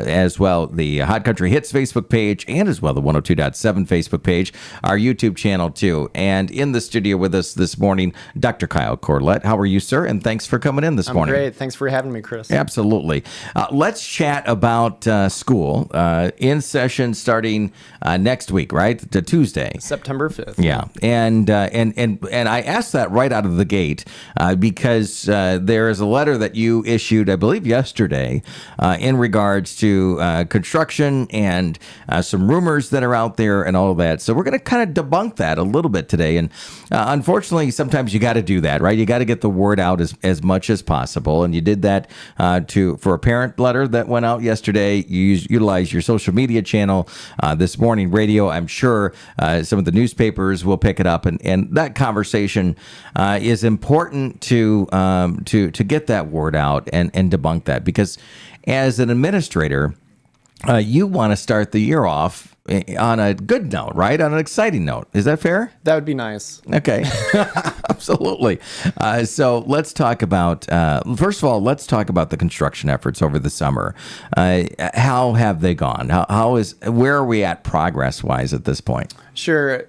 as well the Hot Country Hits Facebook page, and as well the 102.7 Facebook page, our YouTube channel too. And in the studio with us this morning, Dr. Kyle Corlett. How are you, sir? And thanks for coming in this morning. Great. Thanks for having me, Chris. Absolutely. Let's chat about school in session starting next week, right? To Tuesday, September 5th. Yeah, and I asked that right out of the gate because there is a letter that you issued, I believe, yesterday in regards to construction and some rumors that are out there and all of that. So we're going to kind of debunk that a little bit today. And unfortunately, sometimes you got to do that, right? You got to get the word out as much as possible. And you did that for a parent letter that went out yesterday. You utilized your social media channel this morning, radio. I'm sure some of the newspapers will pick it up, and that conversation is important to get that word out and debunk that, because as an administrator, you want to start the year off on a good note, right? On an exciting note. Is that fair? That would be nice. Okay. Absolutely. So let's talk about, first of all, let's talk about the construction efforts over the summer. How have they gone? Where are we at progress-wise at this point? Sure.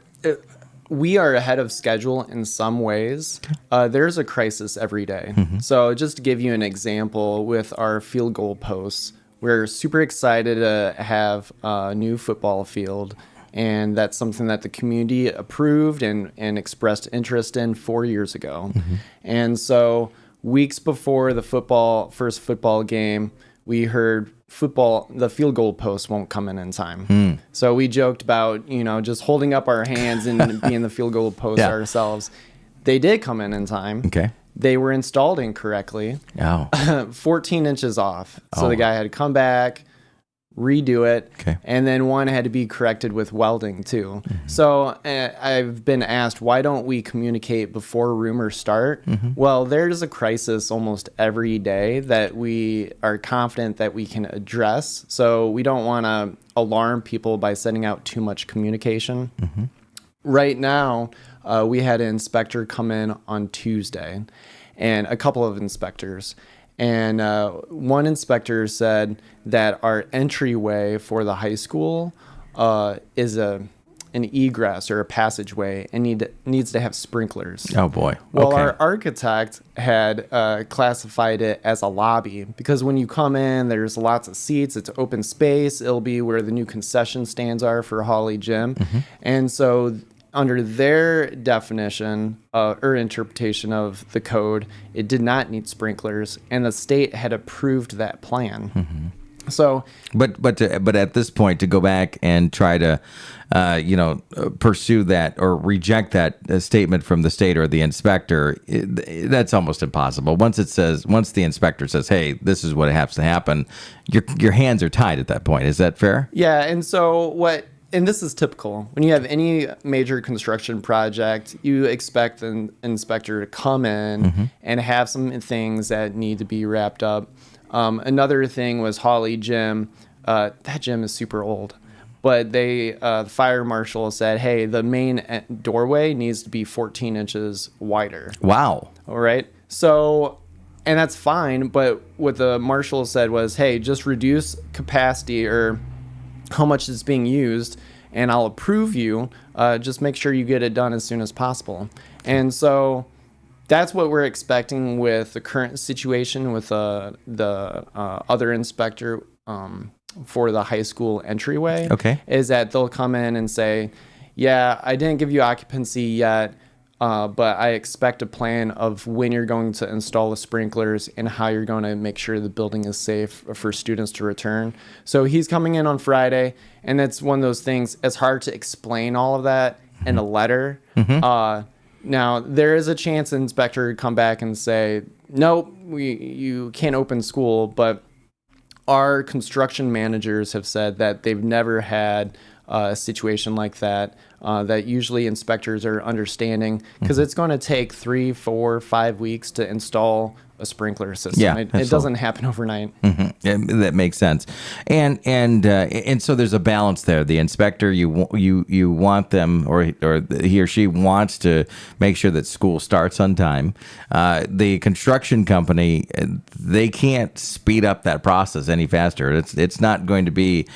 We are ahead of schedule in some ways. There's a crisis every day. Mm-hmm. So just to give you an example, with our field goal posts, we're super excited to have a new football field, and that's something that the community approved and expressed interest in 4 years ago. Mm-hmm. And so weeks before the first football game, we heard the field goal post won't come in time. Mm. So we joked about, just holding up our hands and being the field goal post ourselves. They did come in time. Okay. They were installed incorrectly. Oh. 14 inches off. So the guy had to come back, redo it, and then one had to be corrected with welding too. Mm-hmm. So I've been asked, why don't we communicate before rumors start? Mm-hmm. Well, there's a crisis almost every day that we are confident that we can address. So we don't want to alarm people by sending out too much communication. Mm-hmm. Right now, we had an inspector come in on Tuesday, and a couple of inspectors. And one inspector said that our entryway for the high school is an egress or a passageway and needs to have sprinklers. Oh, boy. Well, our architect had classified it as a lobby, because when you come in, there's lots of seats. It's open space. It'll be where the new concession stands are for Holly Gym. Mm-hmm. And so under their definition or interpretation of the code, it did not need sprinklers, and the state had approved that plan. Mm-hmm. So, but at this point, to go back and try to, pursue that or reject that statement from the state or the inspector, that's almost impossible. Once the inspector says, "Hey, this is what has to happen," your hands are tied at that point. Is that fair? Yeah, and so and this is typical. When you have any major construction project, you expect an inspector to come in mm-hmm. and have some things that need to be wrapped up. Another thing was Holly Gym. That gym is super old. But the fire marshal said, hey, the main doorway needs to be 14 inches wider. Wow. All right. So, and that's fine. But what the marshal said was, hey, just reduce capacity or how much is being used, and I'll approve you. Just make sure you get it done as soon as possible. And so that's what we're expecting with the current situation with the other inspector for the high school entryway. Okay. Is that they'll come in and say, yeah, I didn't give you occupancy yet, but I expect a plan of when you're going to install the sprinklers and how you're going to make sure the building is safe for students to return. So he's coming in on Friday, and that's one of those things. It's hard to explain all of that in a letter. Mm-hmm. Now, there is a chance the inspector would come back and say, nope, you can't open school, but our construction managers have said that they've never had a situation like that, that usually inspectors are understanding, because it's going to take 3, 4, 5 weeks to install a sprinkler system. Yeah, It doesn't happen overnight. Yeah, that makes sense, and so there's a balance there. The inspector, you want them, or he or she wants to make sure that school starts on time. The construction company, they can't speed up that process any faster. It's not going to be,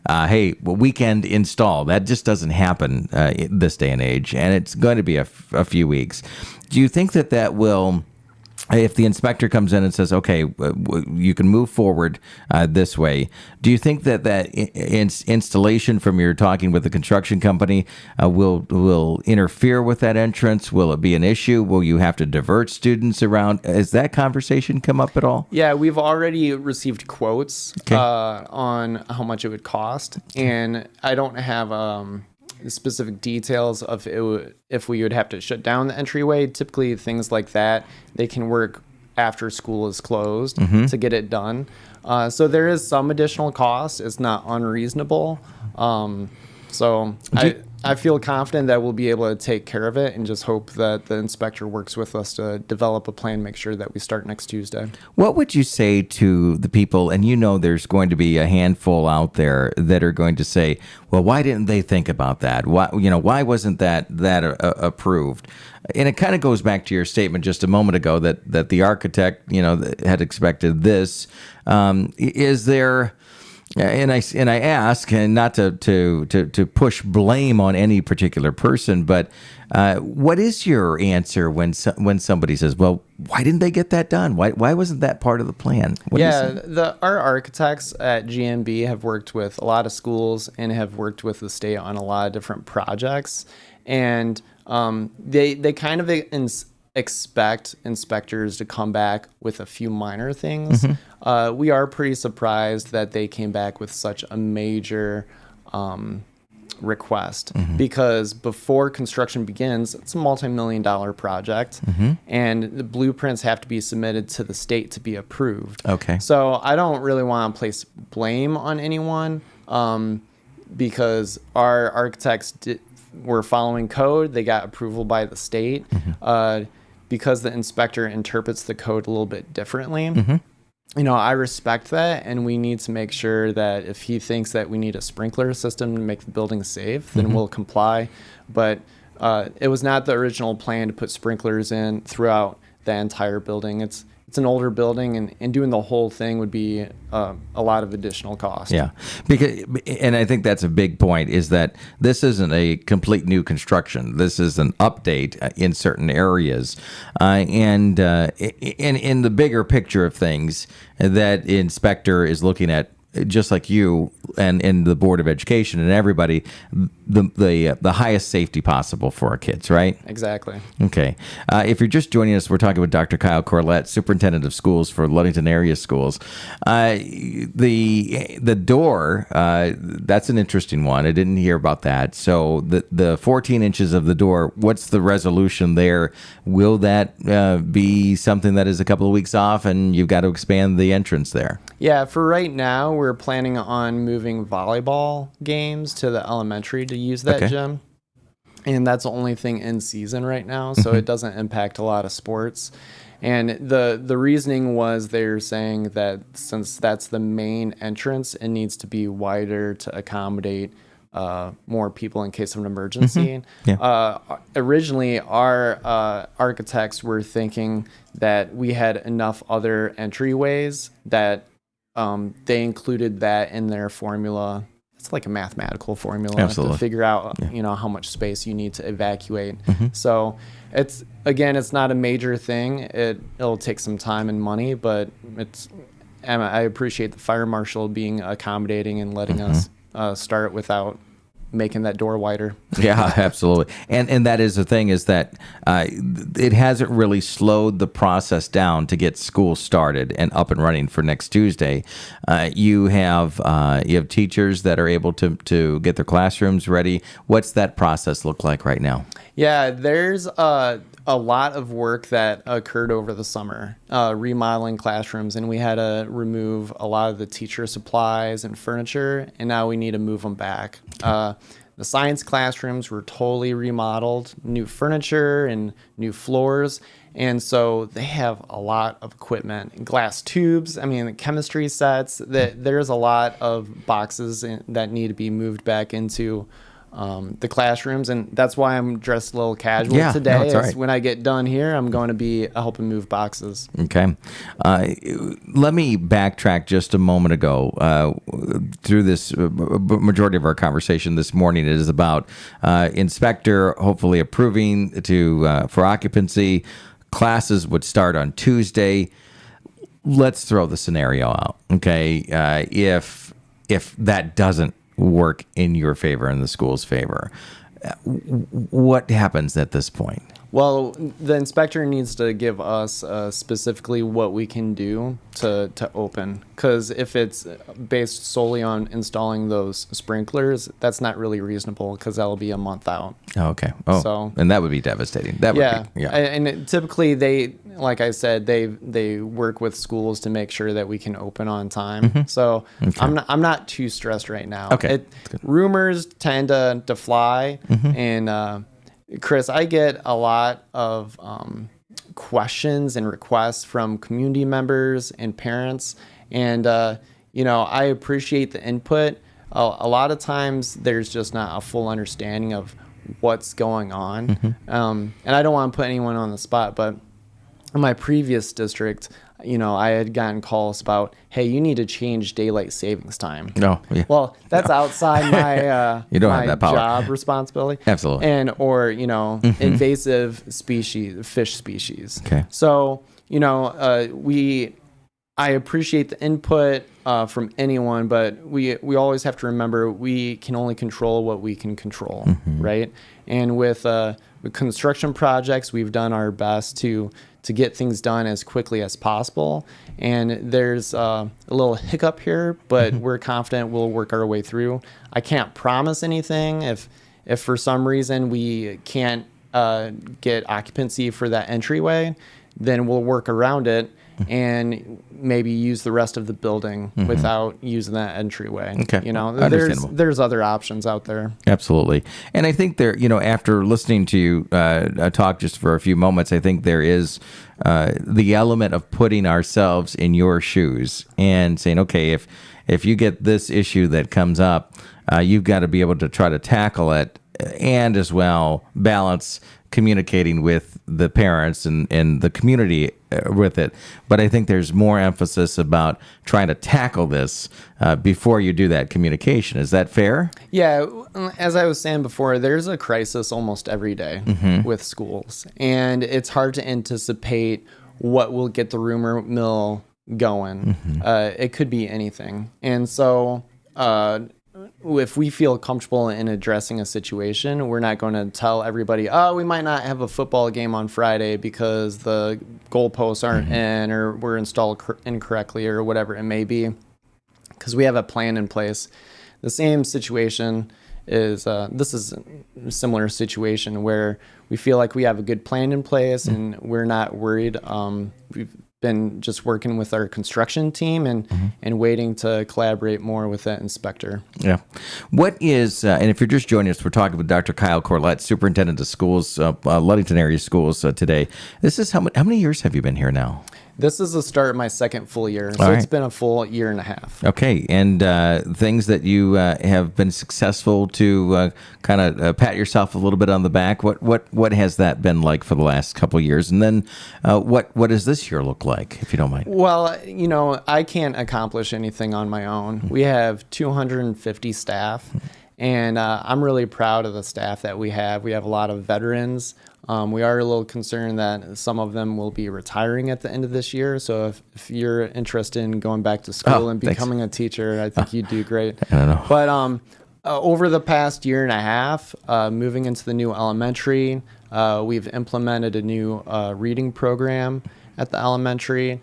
hey, weekend install. That just doesn't happen this day and age, and it's going to be a few weeks. Do you think that will? If the inspector comes in and says, okay, you can move forward this way, do you think that installation from your talking with the construction company will interfere with that entrance? Will it be an issue? Will you have to divert students around? Has that conversation come up at all? Yeah, we've already received quotes on how much it would cost, and I don't have specific details of if we would have to shut down the entryway. Typically, things like that, they can work after school is closed to get it done. So there is some additional cost. It's not unreasonable. I feel confident that we'll be able to take care of it, and just hope that the inspector works with us to develop a plan, make sure that we start next Tuesday. What would you say to the people, and there's going to be a handful out there that are going to say, well, why didn't they think about that? Why wasn't that approved? And it kind of goes back to your statement just a moment ago that the architect, had expected this. Is there... And I ask, and not to push blame on any particular person, but what is your answer when somebody says, "Well, why didn't they get that done? Why wasn't that part of the plan?" Our architects at GMB have worked with a lot of schools and have worked with the state on a lot of different projects, and they kind of expect inspectors to come back with a few minor things. We are pretty surprised that they came back with such a major request, because before construction begins, it's a multi-million-dollar project, and the blueprints have to be submitted to the state to be approved. Okay. So I don't really want to place blame on anyone, because our architects were following code. They got approval by the state. Because the inspector interprets the code a little bit differently. I respect that, and we need to make sure that if he thinks that we need a sprinkler system to make the building safe, then we'll comply. But it was not the original plan to put sprinklers in throughout the entire building. It's an older building, and doing the whole thing would be a lot of additional cost. Yeah, and I think that's a big point, is that this isn't a complete new construction. This is an update in certain areas, and in the bigger picture of things, that inspector is looking at, just like you and the Board of Education and everybody, the highest safety possible for our kids, right? Exactly. Okay. If you're just joining us, we're talking with Dr. Kyle Corlett, Superintendent of Schools for Ludington Area Schools. The door, that's an interesting one. I didn't hear about that. So the 14 inches of the door, what's the resolution there? Will that be something that is a couple of weeks off, and you've got to expand the entrance there? Yeah, for right now, we're planning on moving volleyball games to the elementary to use that gym. And that's the only thing in season right now, so it doesn't impact a lot of sports. And the reasoning was they're saying that since that's the main entrance, it needs to be wider to accommodate more people in case of an emergency. Originally, our architects were thinking that we had enough other entryways that they included that in their formula. It's like a mathematical formula to figure out, how much space you need to evacuate. So it's not a major thing. It'll take some time and money, but I appreciate the fire marshal being accommodating and letting us start without making that door wider. Yeah, absolutely. And that is the thing, is that it hasn't really slowed the process down to get school started and up and running for next Tuesday. You have teachers that are able to get their classrooms ready. What's that process look like right now? Yeah, there's a lot of work that occurred over the summer, remodeling classrooms, and we had to remove a lot of the teacher supplies and furniture, and now we need to move them back. The science classrooms were totally remodeled, new furniture and new floors, And so they have a lot of equipment, glass tubes. I mean, the chemistry sets. There's a lot of boxes that need to be moved back into the classrooms, and that's why I'm dressed a little casual today. No, it's all right. When I get done here, I'm going to be helping move boxes. Okay. Let me backtrack just a moment ago. Through this majority of our conversation this morning, it is about inspector hopefully approving for occupancy. Classes would start on Tuesday. Let's throw the scenario out. Okay. If that doesn't work in your favor, in the school's favor, what happens at this point? Well, the inspector needs to give us specifically what we can do to open. Because if it's based solely on installing those sprinklers, that's not really reasonable because that'll be a month out. Oh, okay. Oh, so, and that would be devastating. That would be, And typically they, like I said, they work with schools to make sure that we can open on time. Mm-hmm. So okay. I'm not too stressed right now. Okay. Rumors tend to fly, mm-hmm. and Chris, I get a lot of questions and requests from community members and parents, and I appreciate the input. A lot of times, there's just not a full understanding of what's going on, mm-hmm. And I don't want to put anyone on the spot, but in my previous district, I had gotten calls about, hey, you need to change daylight savings time. No. Yeah. Well, that's outside my you don't my have that power. Job responsibility. Absolutely. Or mm-hmm. invasive fish species. Okay. So, I appreciate the input from anyone, but we always have to remember we can only control what we can control, mm-hmm. right? And with construction projects, we've done our best to get things done as quickly as possible. And there's a little hiccup here, but mm-hmm. we're confident we'll work our way through. I can't promise anything. If for some reason we can't get occupancy for that entryway, then we'll work around it and maybe use the rest of the building mm-hmm. without using that entryway. Okay. There's other options out there. Absolutely. And I think after listening to you talk just for a few moments, I think there is the element of putting ourselves in your shoes and saying, okay, if you get this issue that comes up, you've got to be able to try to tackle it and as well balance communicating with the parents and the community with it. But I think there's more emphasis about trying to tackle this before you do that communication. Is that fair? Yeah. As I was saying before, there's a crisis almost every day mm-hmm. with schools. And it's hard to anticipate what will get the rumor mill going. Mm-hmm. It could be anything. And so if we feel comfortable in addressing a situation, we're not going to tell everybody, we might not have a football game on Friday because the goalposts aren't mm-hmm. in or were installed incorrectly or whatever it may be, because we have a plan in place. The same situation is, this is a similar situation where we feel like we have a good plan in place mm-hmm. and we're not worried. We've been just working with our construction team and waiting to collaborate more with that inspector. Yeah. What is, and if you're just joining us, we're talking with Dr. Kyle Corlett, Superintendent of Schools, Ludington area schools today. This is how many years have you been here now? This is the start of my second full year, so it's been a full year and a half. Okay, and things that you have been successful to kind of pat yourself a little bit on the back. What has that been like for the last couple of years? And then what does this year look like, if you don't mind? Well, I can't accomplish anything on my own. We have 250 staff, and I'm really proud of the staff that we have. We have a lot of veterans. We are a little concerned that some of them will be retiring at the end of this year. So if you're interested in going back to school and becoming a teacher, I think you'd do great. I don't know. But over the past year and a half, moving into the new elementary, we've implemented a new reading program at the elementary.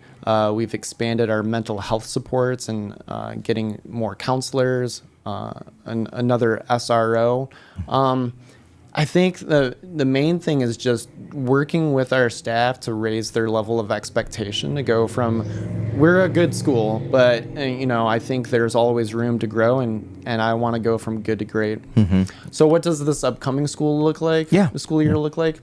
We've expanded our mental health supports and getting more counselors, and another SRO. I think the main thing is just working with our staff to raise their level of expectation, to go from, we're a good school, but I think there's always room to grow, and I want to go from good to great. Mm-hmm. So what does this upcoming school look like? Yeah. The school year look like?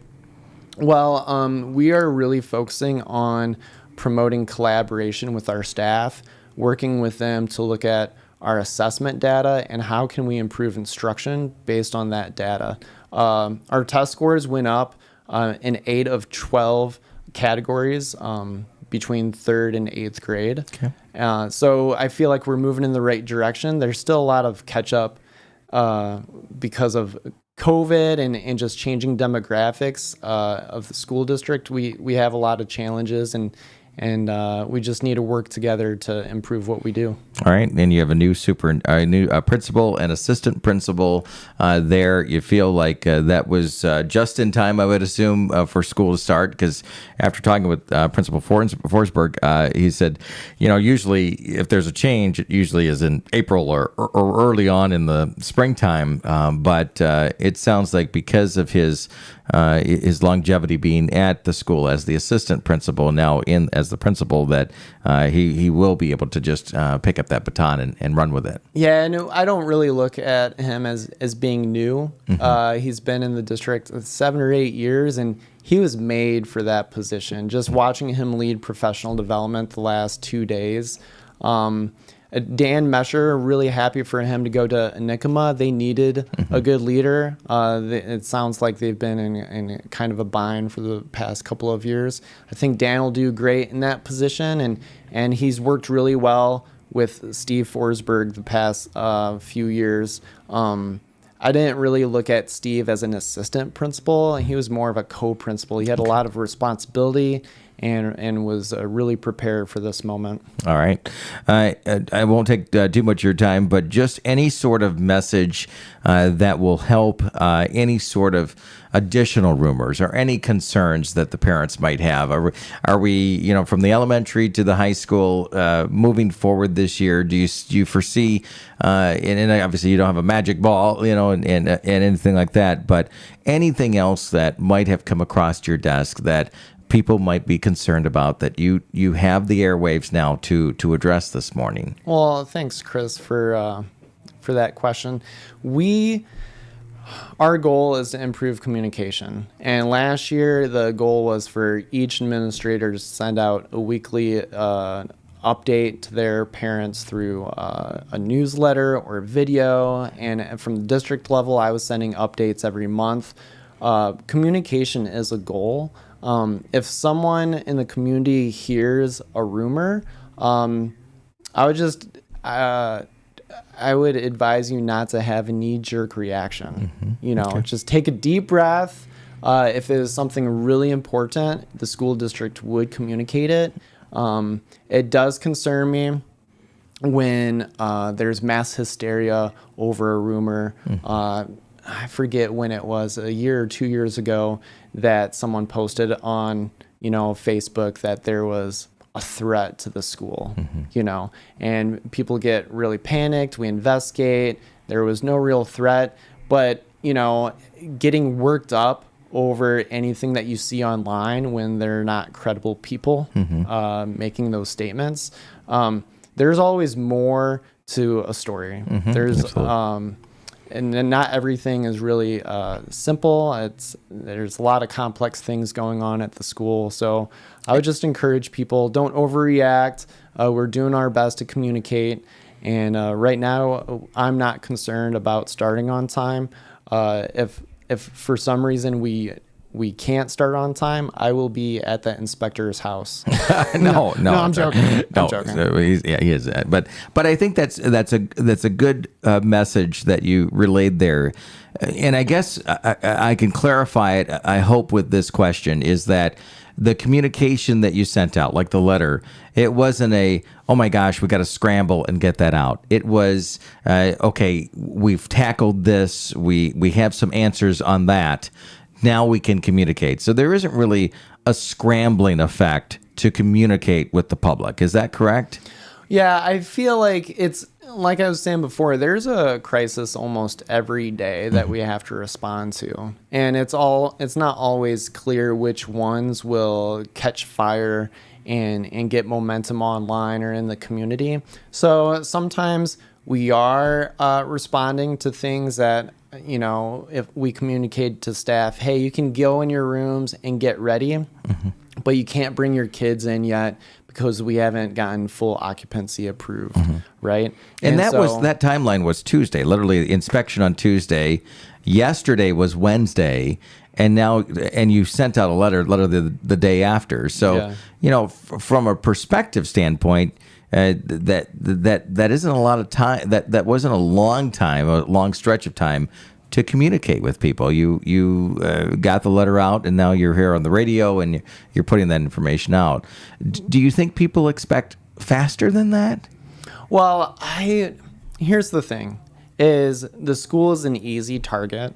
Well, we are really focusing on promoting collaboration with our staff, working with them to look at our assessment data and how can we improve instruction based on that data. Our test scores went up in 8 of 12 categories between 3rd and 8th grade. Okay. So I feel like we're moving in the right direction. There's still a lot of catch up because of COVID and just changing demographics of the school district. We have a lot of challenges, and we just need to work together to improve what we do. All right, and you have a new principal and assistant principal there. You feel like that was just in time, I would assume, for school to start, because after talking with Principal Forsberg, he said, usually if there's a change, it usually is in April or early on in the springtime. But it sounds like because of his longevity being at the school as the assistant principal, now as the principal, that he will be able to just pick up that baton and run with it. Yeah, no, I don't really look at him as being new. He's been in the district 7 or 8 years, and he was made for that position. Just watching him lead professional development the last 2 days. Dan Mesher, really happy for him to go to Nicoma. They needed a good leader. It sounds like they've been in kind of a bind for the past couple of years. I think Dan will do great in that position, and he's worked really well with Steve Forsberg the past few years. I didn't really look at Steve as an assistant principal. He was more of a co-principal. He had a lot of responsibility and was really prepared for this moment. All right. I won't take too much of your time, but just any sort of message that will help any sort of additional rumors or any concerns that the parents might have. Are we from the elementary to the high school moving forward this year? Do you foresee, and obviously you don't have a magic ball, and anything like that, but anything else that might have come across your desk that people might be concerned about that you have the airwaves now to address this morning? Well, thanks, Chris, for that question. Our goal is to improve communication. And last year, the goal was for each administrator to send out a weekly update to their parents through a newsletter or video. And from the district level, I was sending updates every month. Communication is a goal. If someone in the community hears a rumor, I would advise you not to have a knee-jerk reaction. Okay. Just take a deep breath. If it is something really important, the school district would communicate it. It does concern me when there's mass hysteria over a rumor. I forget when it was, a year or 2 years ago, that someone posted on, Facebook that there was a threat to the school, and people get really panicked. We investigate. There was no real threat, but, getting worked up over anything that you see online when they're not credible people making those statements. There's always more to a story. There's and not everything is really simple. There's a lot of complex things going on at the school. So I would just encourage people, don't overreact. We're doing our best to communicate. And right now, I'm not concerned about starting on time. If for some reason we can't start on time, I will be at the inspector's house. No, I'm joking. I'm joking. So he is. But I think that's a good message that you relayed there. And I guess I can clarify it, I hope, with this question, is that the communication that you sent out, like the letter, it wasn't oh my gosh, we got to scramble and get that out. It was, okay, we've tackled this. We have some answers on that. Now we can communicate. So there isn't really a scrambling effect to communicate with the public. Is that correct? Yeah, I feel like it's, like I was saying before, there's a crisis almost every day that we have to respond to. And it's not always clear which ones will catch fire and get momentum online or in the community. So sometimes We are responding to things that, if we communicate to staff, hey, you can go in your rooms and get ready, but you can't bring your kids in yet because we haven't gotten full occupancy approved, right? And that timeline was Tuesday, literally inspection on Tuesday. Yesterday was Wednesday. And you sent out a letter the day after. So, from a perspective standpoint, that isn't a lot of time. That wasn't a long stretch of time to communicate with people. You got the letter out, and now you're here on the radio, and you're putting that information out. Do you think people expect faster than that? Well, here's the thing: is the school is an easy target.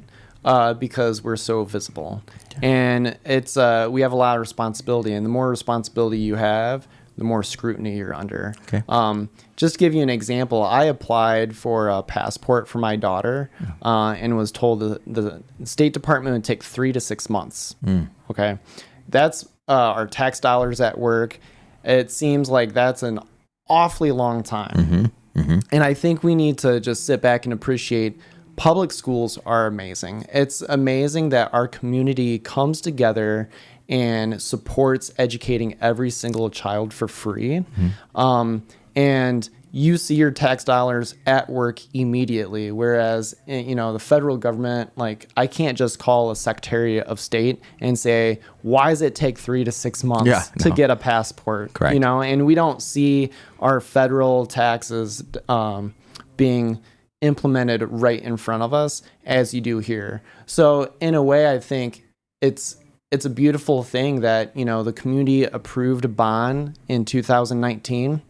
Because we're so visible, and it's we have a lot of responsibility, and the more responsibility you have, the more scrutiny you're under. Okay. Just to give you an example, I applied for a passport for my daughter, and was told the State Department would take 3 to 6 months. Okay, that's our tax dollars at work. It seems like that's an awfully long time, and I think we need to just sit back and appreciate. Public schools are amazing. It's amazing that our community comes together and supports educating every single child for free. And you see your tax dollars at work immediately. Whereas, the federal government, like, I can't just call a Secretary of State and say, why does it take 3 to 6 months to get a passport? Correct. And we don't see our federal taxes being implemented right in front of us as you do here. So in a way, I think it's a beautiful thing that, the community approved a bond in 2019,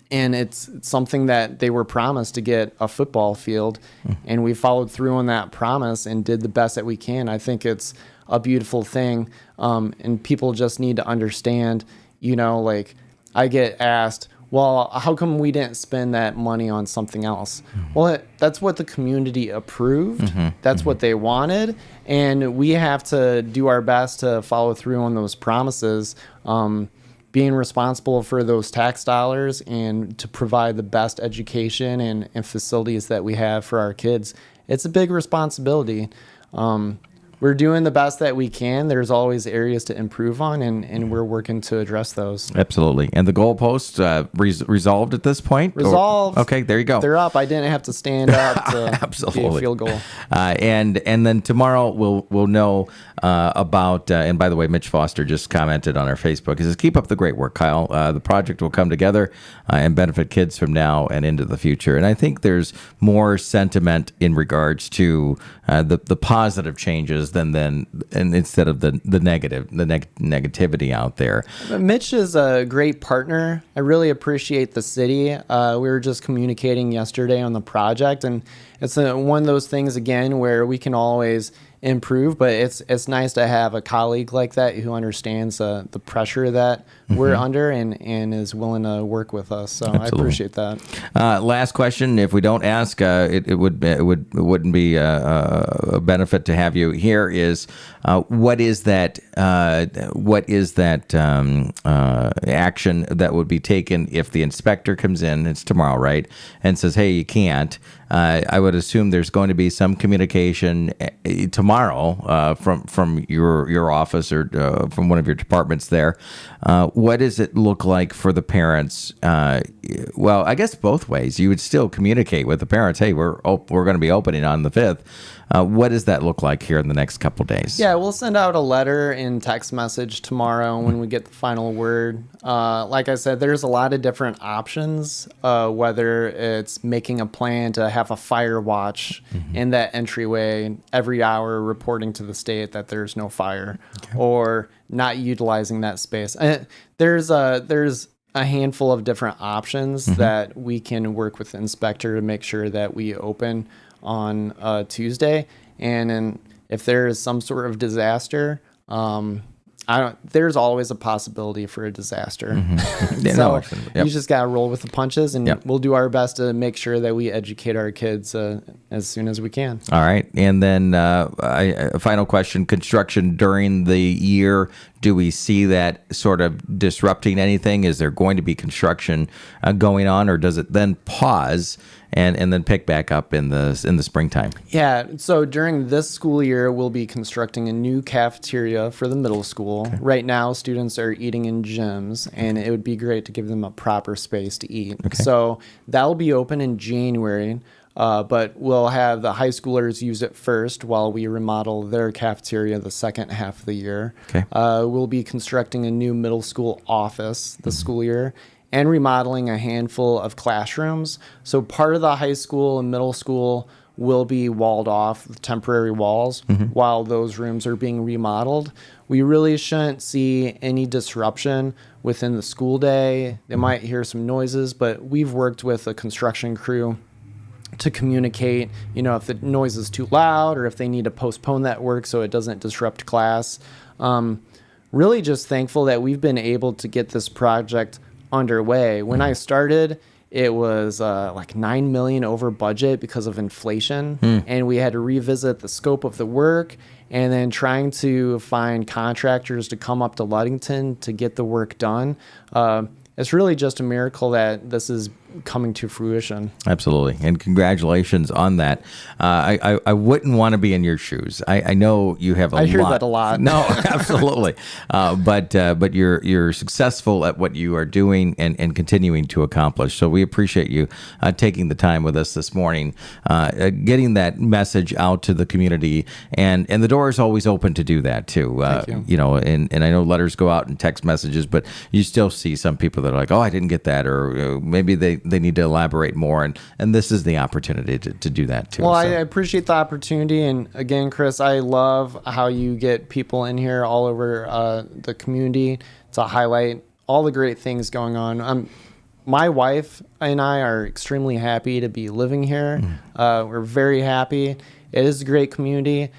and it's something that they were promised to get a football field, and we followed through on that promise and did the best that we can. I think it's a beautiful thing, and people just need to understand, I get asked, well, how come we didn't spend that money on something else? Well, that's what the community approved. That's what they wanted. And we have to do our best to follow through on those promises, being responsible for those tax dollars and to provide the best education and facilities that we have for our kids. It's a big responsibility. We're doing the best that we can. There's always areas to improve on, and we're working to address those. Absolutely. And the goalposts resolved at this point? Resolved. Okay, there you go. They're up. I didn't have to stand up to Absolutely. be a field goal. And then tomorrow we'll know about, and by the way, Mitch Foster just commented on our Facebook. He says, keep up the great work, Kyle. The project will come together and benefit kids from now and into the future. And I think there's more sentiment in regards to the positive changes and instead of the negativity out there. Mitch is a great partner. I really appreciate the city. We were just communicating yesterday on the project, and it's one of those things again where we can always improve, but it's nice to have a colleague like that who understands the pressure that we're under and is willing to work with us. So absolutely. I appreciate that. Last question: if we don't ask, it wouldn't be a benefit to have you here. Is what is that action that would be taken if the inspector comes in? It's tomorrow, right? And says, "Hey, you can't." I would assume there's going to be some communication tomorrow from your office or from one of your departments there. What does it look like for the parents? Well, I guess both ways. You would still communicate with the parents. Hey, we're going to be opening on the 5th. What does that look like here in the next couple days? Yeah, we'll send out a letter and text message tomorrow when we get the final word. Like I said, there's a lot of different options, whether it's making a plan to have a fire watch in that entryway every hour reporting to the state that there's no fire, or not utilizing that space. There's a handful of different options that we can work with the inspector to make sure that we open on Tuesday, and then if there is some sort of disaster, there's always a possibility for a disaster. So you just got to roll with the punches, and we'll do our best to make sure that we educate our kids as soon as we can. All right. And then a final question, construction during the year, do we see that sort of disrupting anything? Is there going to be construction going on, or does it then pause and then pick back up in the springtime. Yeah, so during this school year, we'll be constructing a new cafeteria for the middle school. Okay. Right now, students are eating in gyms, and it would be great to give them a proper space to eat. Okay. So that'll be open in January, but we'll have the high schoolers use it first while we remodel their cafeteria the second half of the year. Okay. We'll be constructing a new middle school office this school year, and remodeling a handful of classrooms. So part of the high school and middle school will be walled off with temporary walls while those rooms are being remodeled. We really shouldn't see any disruption within the school day. They might hear some noises, but we've worked with a construction crew to communicate, if the noise is too loud or if they need to postpone that work so it doesn't disrupt class. Really just thankful that we've been able to get this project underway. When I started, it was like $9 million over budget because of inflation, and we had to revisit the scope of the work, and then trying to find contractors to come up to Ludington to get the work done. It's really just a miracle that this is coming to fruition. Absolutely. And congratulations on that. I wouldn't want to be in your shoes. I know you have a lot. I hear that a lot. No, absolutely. But you're successful at what you are doing and continuing to accomplish. So we appreciate you taking the time with us this morning, getting that message out to the community. And the door is always open to do that too. Thank you. And I know letters go out and text messages, but you still see some people that are like, oh, I didn't get that, or maybe they need to elaborate more, and this is the opportunity to do that too. Well, I appreciate the opportunity, and again, Chris, I love how you get people in here all over the community to highlight all the great things going on. My wife and I are extremely happy to be living here. We're very happy. It is a great community.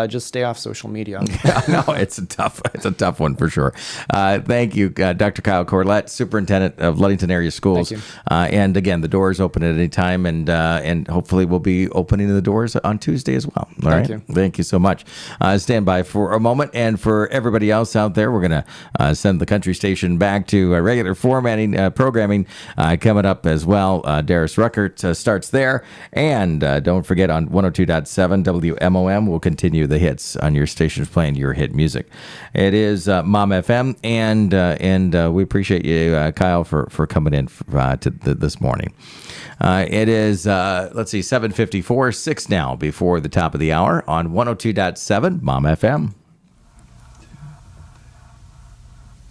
Just stay off social media. No, it's a tough one for sure. Thank you, Dr. Kyle Corlett, Superintendent of Ludington Area Schools. Thank you. And again, the door is open at any time, and hopefully we'll be opening the doors on Tuesday as well. All right. Thank you so much. Stand by for a moment, and for everybody else out there, we're going to send the country station back to regular formatting programming coming up as well. Darius Ruckert starts there, and don't forget on 102.7 WMOM will continue the hits on your stations playing your hit music. It is Mom FM, and we appreciate you, Kyle, for coming in this morning. It is 7:54, 6 now before the top of the hour on 102.7 Mom FM.